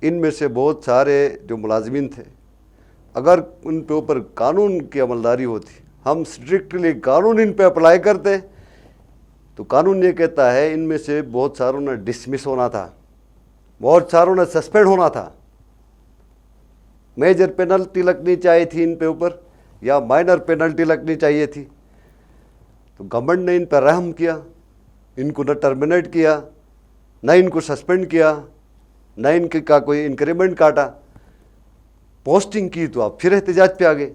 ان میں سے بہت سارے جو ملازمین تھے، اگر ان پہ اوپر قانون کی عملداری ہوتی، ہم اسٹرکٹلی قانون ان پہ اپلائی کرتے، تو قانون یہ کہتا ہے ان میں سے بہت ساروں نے ڈسمس ہونا تھا، بہت ساروں نے سسپینڈ ہونا تھا، میجر پینلٹی لگنی چاہیے تھی ان پہ اوپر یا مائنر پینلٹی لگنی چاہیے تھی. تو گورنمنٹ نے ان پہ رحم کیا، ان کو نہ ٹرمینیٹ کیا، نہ ان کو سسپینڈ کیا، نہ ان کا کوئی انکریمنٹ کاٹا، پوسٹنگ کی تو آپ پھر احتجاج پہ آ گئے.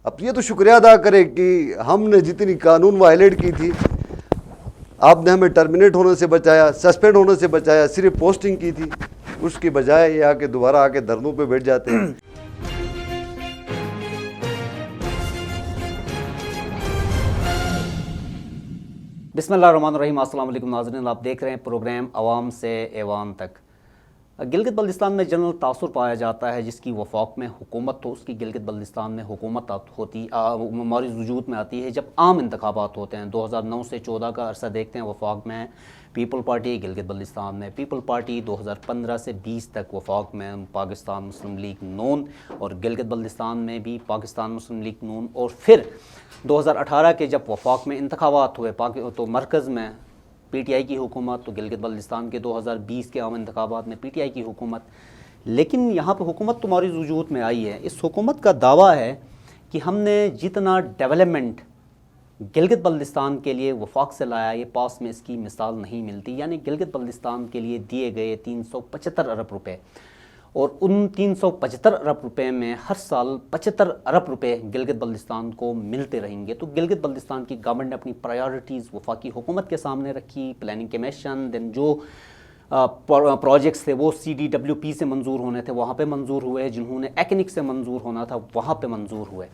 اب یہ تو شکریہ ادا کرے کہ ہم نے جتنی قانون وائلیٹ کی تھی آپ نے ہمیں ٹرمینیٹ ہونے سے بچایا، سسپینڈ ہونے سے بچایا، صرف پوسٹنگ کی تھی. اس کی بجائے یہ آ کے دوبارہ آ کے دھرنوں پہ بیٹھ جاتے ہیں. بسم اللہ الرحمن الرحیم. السلام علیکم ناظرین، آپ دیکھ رہے ہیں پروگرام عوام سے ایوان تک. گلگت بلتستان میں جنرل تاثر پایا جاتا ہے جس کی وفاق میں حکومت ہو، اس کی گلگت بلتستان میں حکومت ہوتی ہماری وجود میں آتی ہے جب عام انتخابات ہوتے ہیں. 2009 سے 14 کا عرصہ دیکھتے ہیں وفاق میں پیپل پارٹی گلگت بلتستان میں، پیپل پارٹی 2015 سے 20 تک وفاق میں پاکستان مسلم لیگ نون، اور گلگت بلتستان میں بھی پاکستان مسلم لیگ نون. اور پھر 2018 کے جب وفاق میں انتخابات ہوئے تو مرکز میں پی ٹی آئی کی حکومت، تو گلگت بلتستان کے 2020 کے عام انتخابات میں پی ٹی آئی کی حکومت. لیکن یہاں پہ حکومت تمہاری وجود میں آئی ہے. اس حکومت کا دعویٰ ہے کہ ہم نے جتنا ڈیولپمنٹ گلگت بلتستان کے لیے وفاق سے لایا، یہ پاس میں اس کی مثال نہیں ملتی. یعنی گلگت بلتستان کے لیے دیے گئے 375 ارب روپے، اور ان 375 ارب روپے میں ہر سال 75 ارب روپے گلگت بلتستان کو ملتے رہیں گے. تو گلگت بلتستان کی گورنمنٹ نے اپنی پرائیورٹیز وفاقی حکومت کے سامنے رکھی. پلاننگ کمیشن دین جو پروجیکٹس تھے وہ CDWP سے منظور ہونے تھے وہاں پہ منظور ہوئے، جنہوں نے ایکنک سے منظور ہونا تھا وہاں پہ منظور ہوئے.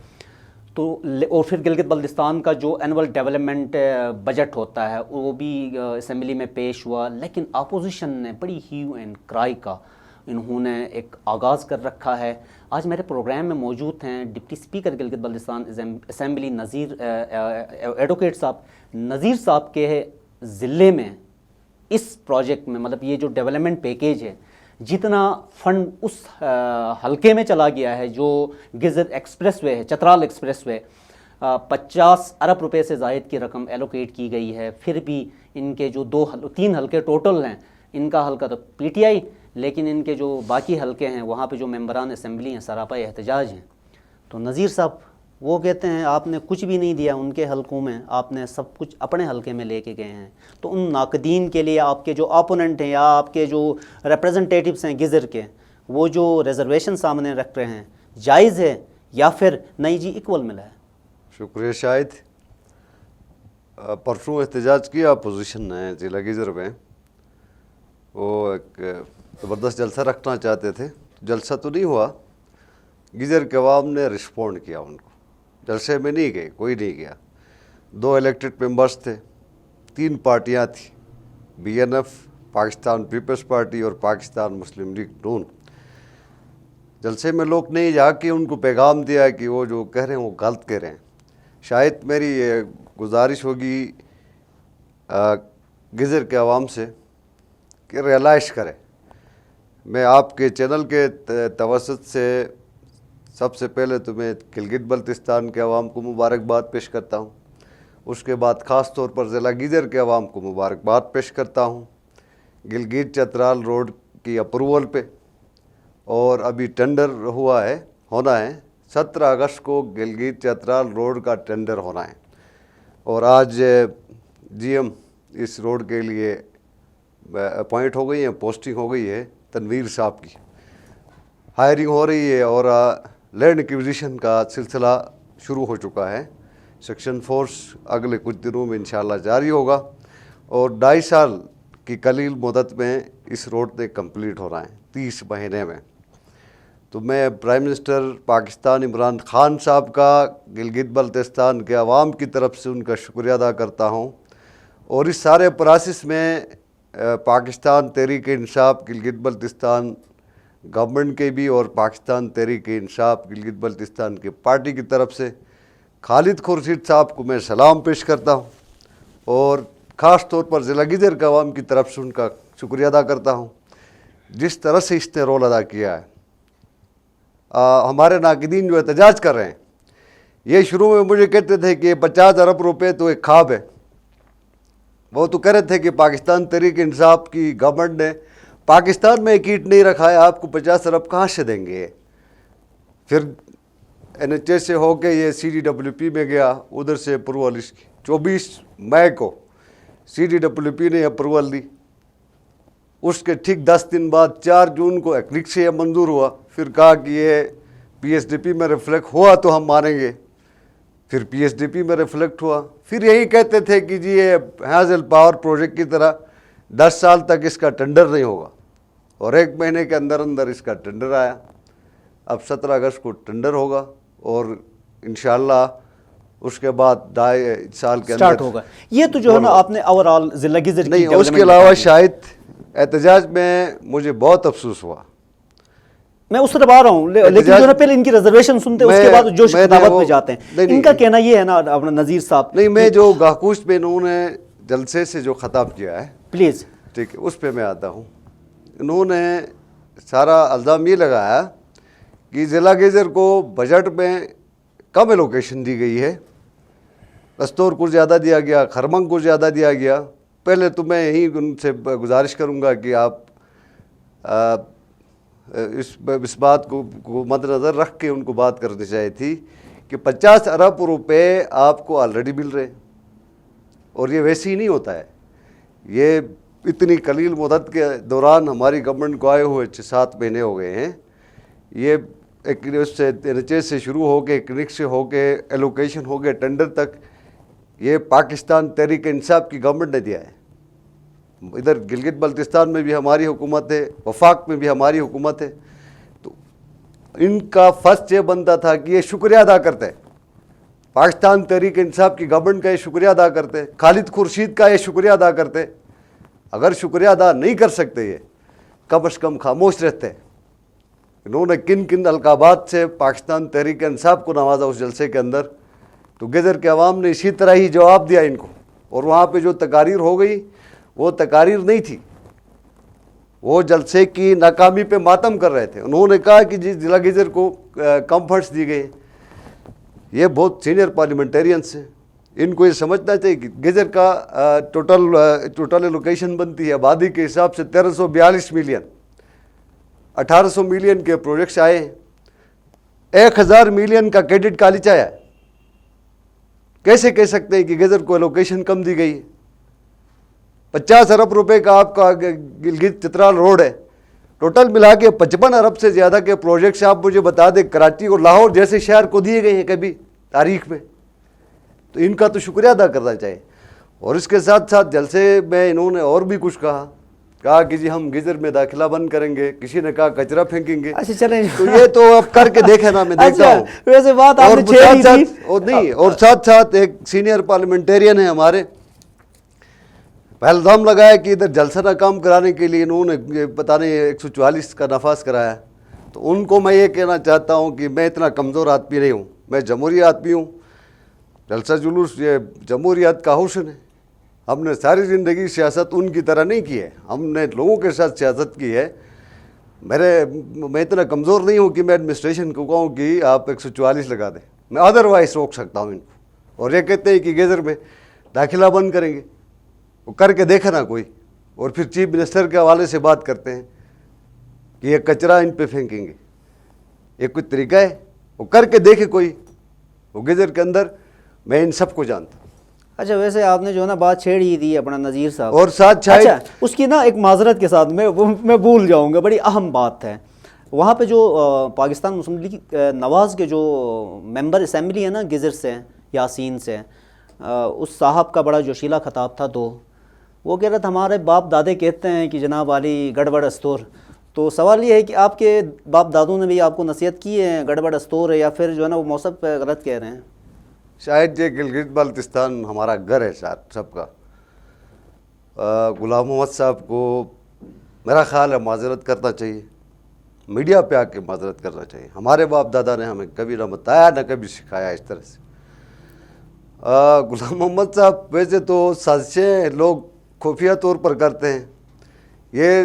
تو اور پھر گلگت بلتستان کا جو اینول ڈیولپمنٹ بجٹ ہوتا ہے وہ بھی اسمبلی میں پیش ہوا. لیکن اپوزیشن نے بڑی ہیو اینڈ کرائی کا انہوں نے ایک آغاز کر رکھا ہے. آج میرے پروگرام میں موجود ہیں deputy speaker Gilgit Baltistan assembly Nazir advocate صاحب. نذیر صاحب کے ضلع میں اس پروجیکٹ میں مطلب یہ جو ڈیولپمنٹ پیکیج ہے جتنا فنڈ اس حلقے میں چلا گیا ہے، جو گزر ایکسپریس وے ہے، چترال ایکسپریس وے، 50 ارب روپے سے زائد کی رقم ایلوکیٹ کی گئی ہے. پھر بھی ان کے جو 3 حلقے ٹوٹل ہیں، ان کا حلقہ تو پی ٹی آئی، لیکن ان کے جو باقی حلقے ہیں وہاں پہ جو ممبران اسمبلی ہیں سراپا احتجاج ہیں. تو نذیر صاحب وہ کہتے ہیں آپ نے کچھ بھی نہیں دیا ان کے حلقوں میں، آپ نے سب کچھ اپنے حلقے میں لے کے گئے ہیں. تو ان ناقدین کے لیے آپ کے جو اپوننٹ ہیں یا آپ کے جو ریپریزنٹیٹیوز ہیں گزر کے، وہ جو ریزرویشن سامنے رکھ رہے ہیں، جائز ہے یا پھر نہیں جی ایکول ملا ہے؟ شکریہ. شاہد پرسوں احتجاج کیا اپوزیشن نے ضلع گزر میں، وہ ایک زبردست جلسہ رکھنا چاہتے تھے. جلسہ تو نہیں ہوا، گزر کے عوام نے رسپونڈ کیا ان کو. جلسے میں نہیں گئے، کوئی نہیں گیا. 2 الیکٹڈ ممبرس تھے، 3 پارٹیاں تھیں، BNF، پاکستان پیپلز پارٹی اور پاکستان مسلم لیگ نون. جلسے میں لوگ نہیں جا کے ان کو پیغام دیا کہ وہ جو کہہ رہے ہیں وہ غلط کہہ رہے ہیں. شاید میری یہ گزارش ہوگی گزر کے عوام سے کہ ریئلائز کریں. میں آپ کے چینل کے توسط سے سب سے پہلے تو میں گلگت بلتستان کے عوام کو مبارکباد پیش کرتا ہوں. اس کے بعد خاص طور پر ضلع گیزر کے عوام کو مبارکباد پیش کرتا ہوں گلگت چترال روڈ کی اپروول پہ. اور ابھی ٹینڈر ہونا ہے 17 اگست کو گلگت چترال روڈ کا ٹینڈر ہونا ہے. اور آج GM اس روڈ کے لیے اپوائنٹ ہو گئی ہیں، پوسٹنگ ہو گئی ہے تنویر صاحب کی. ہائرنگ ہو رہی ہے اور لینڈ ایکویزیشن کا سلسلہ شروع ہو چکا ہے. سیکشن فورس اگلے کچھ دنوں میں انشاءاللہ جاری ہوگا اور 2.5 سال کی قلیل مدت میں اس روڈ نے کمپلیٹ ہو رہا ہے، 30 مہینے میں. تو میں پرائم منسٹر پاکستان عمران خان صاحب کا گلگت بلتستان کے عوام کی طرف سے ان کا شکریہ ادا کرتا ہوں. اور اس سارے پروسیس میں پاکستان تحریک انصاف گلگت بلتستان گورنمنٹ کے بھی اور پاکستان تحریک انصاف گلگت بلتستان کی پارٹی کی طرف سے خالد خورشید صاحب کو میں سلام پیش کرتا ہوں. اور خاص طور پر ضلع گیزر کے عوام کی طرف سے ان کا شکریہ ادا کرتا ہوں جس طرح سے اس نے رول ادا کیا ہے، ہمارے ناقدین جو احتجاج کر رہے ہیں، یہ شروع میں مجھے کہتے تھے کہ 50 ارب روپے تو ایک خواب ہے. وہ تو کہہ رہے تھے کہ پاکستان تحریک انصاف کی گورنمنٹ نے پاکستان میں ایک اینٹ نہیں رکھا ہے، آپ کو 50 ارب کہاں سے دیں گے. پھر NHS سے ہو کے یہ CDWP میں گیا، ادھر سے اپروول اس کی 24 مئی کو CDWP نے اپروول دی. اس کے ٹھیک 10 دن بعد 4 جون کو ایکنک سے یہ منظور ہوا. پھر کہا کہ یہ PSDP میں ریفلیکٹ ہوا تو ہم مانیں گے. پھر PSDP میں ریفلیکٹ ہوا. پھر یہی کہتے تھے کہ جی یہ ہیزل پاور پروجیکٹ کی طرح 10 سال تک اس کا ٹینڈر نہیں ہوگا، اور 1 مہینے کے اندر اندر اس کا ٹینڈر آیا. اب 17 اگست کو ٹینڈر ہوگا اور انشاءاللہ اس کے بعد 2.5 سال کے سٹارٹ اندر ہوگا. یہ تو جو ہے نا آپ نے اوورال ضلع گزر کی نہیں. اس ڈیولپمنٹ کے علاوہ بتا دی. شاید احتجاج میں مجھے بہت افسوس ہوا. میں اس طرف آ رہا ہوں، لیکن جو ہے نا پہلے ان کی ریزرویشن سنتے ہیں، اس کے بعد جوش خطابت پہ جاتے ہیں. ان کا کہنا یہ ہے نا اپنا نذیر صاحب. نہیں، میں جو گاہکوش میں انہوں نے جلسے سے جو خطاب کیا ہے، پلیز ٹھیک ہے، اس پہ میں آتا ہوں. انہوں نے سارا الزام یہ لگایا کہ ضلع گیزر کو بجٹ میں کم ایلوکیشن دی گئی ہے، رستور کو زیادہ دیا گیا، خرمنگ کو زیادہ دیا گیا. پہلے تو میں یہی ان سے گزارش کروں گا کہ آپ اس بات کو مد نظر رکھ کے ان کو بات کرنی چاہیے تھی کہ 50 ارب روپے آپ کو آلریڈی مل رہے ہیں، اور یہ ویسے ہی نہیں ہوتا ہے. یہ اتنی قلیل مدت کے دوران ہماری گورنمنٹ کو آئے ہوئے 7 مہینے ہو گئے ہیں. یہ ایک سے NHS سے شروع ہو کے کلینک سے ہو کے ایلوکیشن ہو کے ٹینڈر تک یہ پاکستان تحریک انصاف کی گورنمنٹ نے دیا ہے. ادھر گلگت بلتستان میں بھی ہماری حکومت ہے، وفاق میں بھی ہماری حکومت ہے. تو ان کا فرض یہ بنتا تھا کہ یہ شکریہ ادا کرتے ہیں، پاکستان تحریک انصاف کی گورنمنٹ کا یہ شکریہ ادا کرتے، خالد خورشید کا یہ شکریہ ادا کرتے. اگر شکریہ ادا نہیں کر سکتے یہ کم از کم خاموش رہتے. انہوں نے کن کن القابات سے پاکستان تحریک انصاف کو نوازا اس جلسے کے اندر، تو گیزر کے عوام نے اسی طرح ہی جواب دیا ان کو. اور وہاں پہ جو تقاریر ہو گئی وہ تقاریر نہیں تھی، وہ جلسے کی ناکامی پہ ماتم کر رہے تھے. انہوں نے کہا کہ جی ضلع گیزر کو کم فنڈس دی گئے. یہ بہت سینئر پارلیمنٹیرینس ہیں، ان کو یہ سمجھنا چاہیے کہ گیزر کا ٹوٹل ایلوکیشن بنتی ہے آبادی کے حساب سے 1342 ملین. 1800 ملین کے پروجیکٹس آئے ہیں، 1000 ملین کا کریڈٹ کالج آیا ہے. کیسے کہہ سکتے ہیں کہ گیزر کو ایلوکیشن کم دی گئی ہے؟ 50 ارب روپے کا آپ کا گلگت چترال روڈ ہے، ٹوٹل ملا کے 55 ارب سے زیادہ کے پروجیکٹس آپ مجھے بتا دیں کراچی اور لاہور جیسے شہر کو دیے گئے ہیں کبھی تاریخ میں. تو ان کا تو شکریہ ادا کرنا چاہیے. اور اس کے ساتھ ساتھ جلسے میں انہوں نے اور بھی کچھ کہا کہ جی ہم گیزر میں داخلہ بند کریں گے، کسی نے کہا کچرا پھینکیں گے. اچھا چلیں، تو یہ تو اب کر کے دیکھیں نا، میں دیکھتا ہوں. ویسے بات آپ نے چھیڑی تھی. اور ساتھ ساتھ ایک سینئر پارلیمنٹیرین ہیں ہمارے، الزام لگایا کہ ادھر جلسہ ناکام کرانے کے لیے انہوں نے پتہ نہیں 144 کا نفاذ کرایا. تو ان کو میں یہ کہنا چاہتا ہوں کہ میں اتنا کمزور آدمی نہیں ہوں، میں جمہوری آدمی ہوں. جلسہ جلوس یہ جمہوریت کا حسن ہے. ہم نے ساری زندگی سیاست ان کی طرح نہیں کی ہے، ہم نے لوگوں کے ساتھ سیاست کی ہے. میں اتنا کمزور نہیں ہوں کہ میں ایڈمنسٹریشن کو کہوں کہ آپ 144 لگا دیں. میں ادروائز روک سکتا ہوں ان کو. اور یہ کہتے ہیں کہ گیزر میں داخلہ بند کریں گے، وہ کر کے دیکھا نا کوئی. اور پھر چیف منسٹر کے حوالے سے بات کرتے ہیں کہ یہ کچرا ان پہ پھینکیں گے. یہ کوئی طریقہ ہے؟ وہ کر کے دیکھے کوئی. وہ گیزر کے اندر میں ان سب کو جانتا ہوں. اچھا ویسے آپ نے جو ہے نا بات چھیڑ ہی دی اپنا نذیر صاحب، اور ساتھ اچھا اس کی نا ایک معذرت کے ساتھ میں بھول جاؤں گا، بڑی اہم بات ہے. وہاں پہ جو پاکستان مسلم لیگ نواز کے جو ممبر اسمبلی ہے نا گیزر سے، یاسین سے، اس صاحب کا بڑا جوشیلا خطاب تھا. تو وہ کہہ رہا تھا ہمارے باپ دادے کہتے ہیں کہ جناب علی گڑبڑ استور. تو سوال یہ ہے کہ آپ کے باپ دادوں نے بھی آپ کو نصیحت کی ہے گڑبڑ استور ہے، یا پھر جو ہے نا وہ موصف پہ غلط کہہ رہے ہیں؟ شاید یہ گلگت بلتستان ہمارا گھر ہے سب کا. غلام محمد صاحب کو میرا خیال ہے معذرت کرنا چاہیے، میڈیا پہ آ کے معذرت کرنا چاہیے. ہمارے باپ دادا نے ہمیں کبھی نہ بتایا نہ کبھی سکھایا اس طرح سے. غلام محمد صاحب ویسے تو سازشیں لوگ خفیہ طور پر کرتے ہیں. یہ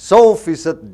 100%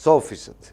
100%।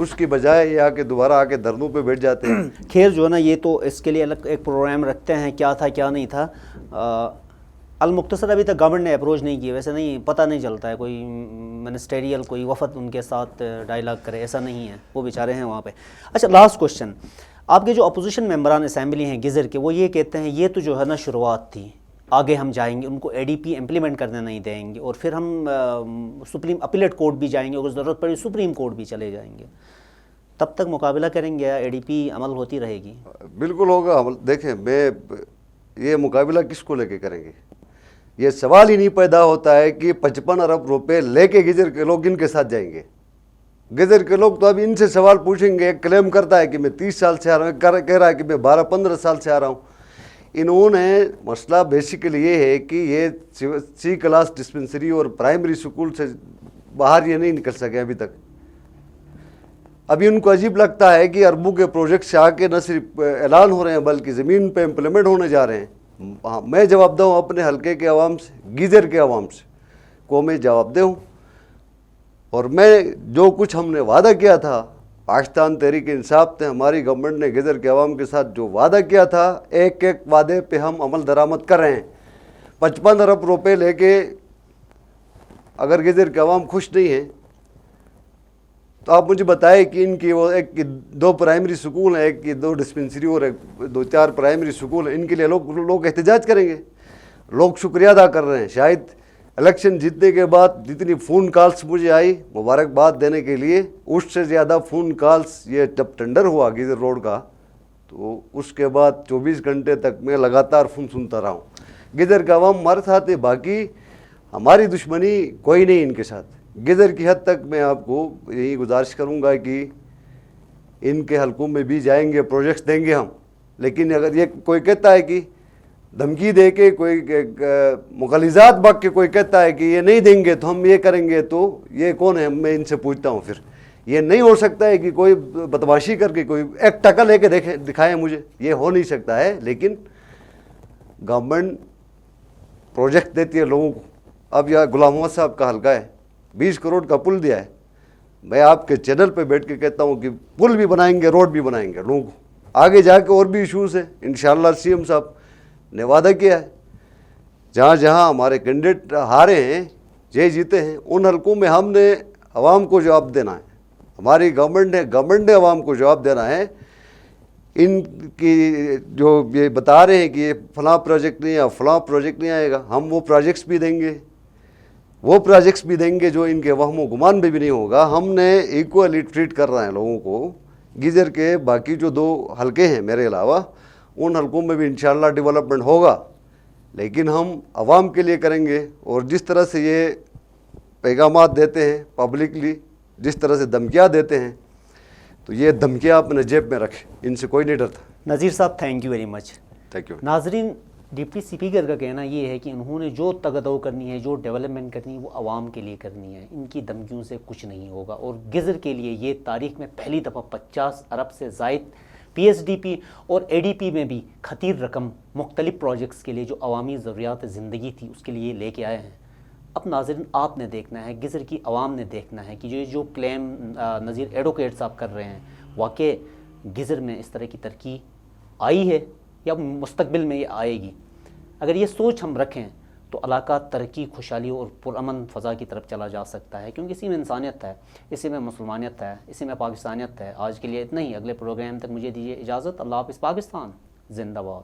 اس کی بجائے یہ آ کے دوبارہ آ کے دھرنوں پہ بیٹھ جاتے ہیں. خیر جو ہے نا یہ تو اس کے لیے الگ ایک پروگرام رکھتے ہیں کیا تھا کیا نہیں تھا. المختصر ابھی تک گورنمنٹ نے اپروچ نہیں کی, ویسے نہیں پتہ نہیں چلتا ہے کوئی منسٹریل کوئی وفد ان کے ساتھ ڈائلاگ کرے, ایسا نہیں ہے, وہ بیچارے ہیں وہاں پہ. اچھا لاسٹ کوشچن, آپ کے جو اپوزیشن ممبران اسمبلی ہیں گزر کے, وہ یہ کہتے ہیں یہ تو جو ہے نا شروعات تھی, آگے ہم جائیں گے, ان کو اے ڈی پی امپلیمنٹ کرنے نہیں دیں گے, اور پھر ہم سپریم اپیلیٹ کورٹ بھی جائیں گے, اگر ضرورت پڑی سپریم کورٹ بھی چلے جائیں گے. تب تک مقابلہ کریں گے یا اے ڈی پی عمل ہوتی رہے گی؟ بالکل ہوگا عمل. دیکھیں یہ مقابلہ کس کو لے کے کریں گے, یہ سوال ہی نہیں پیدا ہوتا ہے کہ 55 ارب روپے لے کے گجر کے لوگ ان کے ساتھ جائیں گے. گجر کے لوگ تو اب ان سے سوال پوچھیں گے. ایک کلیم کرتا ہے کہ میں 30 سال سے آ رہا ہوں, کہہ رہا ہے کہ میں 12-15 سال سے آ رہا ہوں. انہوں نے مسئلہ بیسیکلی یہ ہے کہ یہ سی کلاس ڈسپنسری اور پرائمری اسکول سے باہر یہ نہیں نکل سکے ابھی تک. ابھی ان کو عجیب لگتا ہے کہ اربوں کے پروجیکٹ سے آ کے نہ صرف اعلان ہو رہے ہیں بلکہ زمین پہ امپلیمنٹ ہونے جا رہے ہیں. میں جواب دہ ہوں اپنے حلقے کے عوام سے, گیزر کے عوام سے کو میں جواب دہ ہوں. اور میں جو کچھ ہم نے وعدہ کیا تھا, پاکستان تحریک انصاف نے, ہماری گورنمنٹ نے گیزر کے عوام کے ساتھ جو وعدہ کیا تھا, ایک ایک وعدے پہ ہم عمل درآمد کر رہے ہیں. 55 ارب روپے لے کے اگر گیزر کے عوام خوش نہیں ہیں تو آپ مجھے بتائیں کہ ان کی وہ ایک 2 پرائمری سکول ہیں, ایک کی 2 ڈسپنسری اور 2-4 پرائمری سکول ہیں, ان کے لیے لوگ احتجاج کریں گے. لوگ شکریہ ادا کر رہے ہیں. شاید الیکشن جیتنے کے بعد جتنی فون کالز مجھے آئی مبارکباد دینے کے لیے, اس سے زیادہ فون کالز یہ جب ٹینڈر ہوا گیزر روڈ کا تو اس کے بعد 24 گھنٹے تک میں لگاتار فون سنتا رہا ہوں. گیزر کا عوام ہمارے ساتھ ہے, باقی ہماری دشمنی کوئی نہیں ان کے ساتھ. گیزر کی حد تک میں آپ کو یہی گزارش کروں گا کہ ان کے حلقوں میں بھی جائیں گے, پروجیکٹس دیں گے ہم. لیکن اگر یہ کوئی کہتا ہے کہ دھمکی دے کے, کوئی مغالطات بک کے کوئی کہتا ہے کہ یہ نہیں دیں گے تو ہم یہ کریں گے, تو یہ کون ہے؟ میں ان سے پوچھتا ہوں. پھر یہ نہیں ہو سکتا ہے کہ کوئی بدماشی کر کے کوئی ایک ٹکا لے کے دکھائے مجھے, یہ ہو نہیں سکتا ہے. لیکن گورنمنٹ پروجیکٹ دیتی ہے لوگوں کو. اب یہ غلام محمد صاحب کا حلقہ ہے, 20 کروڑ کا پل دیا ہے. میں آپ کے چینل پہ بیٹھ کے کہتا ہوں کہ پل بھی بنائیں گے, روڈ بھی بنائیں گے لوگوں کو. آگے جا کے اور بھی ایشوز ہیں انشاءاللہ. سی ایم صاحب نے وعدہ کیا ہے جہاں جہاں ہمارے کینڈیڈیٹ ہارے ہیں, یہ جیتے ہیں, ان حلقوں میں ہم نے عوام کو جواب دینا ہے. ہماری گورنمنٹ نے عوام کو جواب دینا ہے. ان کی جو یہ بتا رہے ہیں کہ یہ فلاں پروجیکٹ نہیں یا فلاں پروجیکٹ نہیں آئے گا, ہم وہ پروجیکٹس بھی دیں گے جو ان کے وہم و گمان میں بھی نہیں ہوگا. ہم نے ایکولی ٹریٹ کر رہے ہیں لوگوں کو. گیزر کے باقی جو 2 حلقے ہیں میرے علاوہ, ان حلقوں میں بھی انشاءاللہ ڈیولپمنٹ ہوگا, لیکن ہم عوام کے لیے کریں گے. اور جس طرح سے یہ پیغامات دیتے ہیں پبلکلی, جس طرح سے دھمکیاں دیتے ہیں, تو یہ دھمکیاں اپنے جیب میں رکھیں, ان سے کوئی نہیں ڈرتا. نذیر صاحب thank you very much. Thank you. ناظرین, ڈپٹی اسپیکر کا کہنا یہ ہے کہ انہوں نے جو تگدو کرنی ہے, جو ڈیولپمنٹ کرنی ہے, وہ عوام کے لیے کرنی ہے. ان کی دھمکیوں سے کچھ نہیں ہوگا. اور گزر کے لیے یہ تاریخ میں پہلی دفعہ 50 ارب سے زائد پی ایس ڈی پی اور اے ڈی پی میں بھی خطیر رقم مختلف پروجیکٹس کے لیے جو عوامی ضروریات زندگی تھی اس کے لیے لے کے آئے ہیں. اب ناظرین آپ نے دیکھنا ہے, گزر کی عوام نے دیکھنا ہے کہ جو کلیم نذیر ایڈوکیٹ صاحب کر رہے ہیں, واقع گزر میں اس طرح کی ترقی آئی ہے یا مستقبل میں یہ آئے گی. اگر یہ سوچ ہم رکھیں تو علاقہ ترقی, خوشحالی اور پرامن فضا کی طرف چلا جا سکتا ہے, کیونکہ اسی میں انسانیت ہے, اسی میں مسلمانیت ہے, اسی میں پاکستانیت ہے. آج کے لیے اتنا ہی. اگلے پروگرام تک مجھے دیجیے اجازت. اللہ حافظ. پاکستان زندہ باد.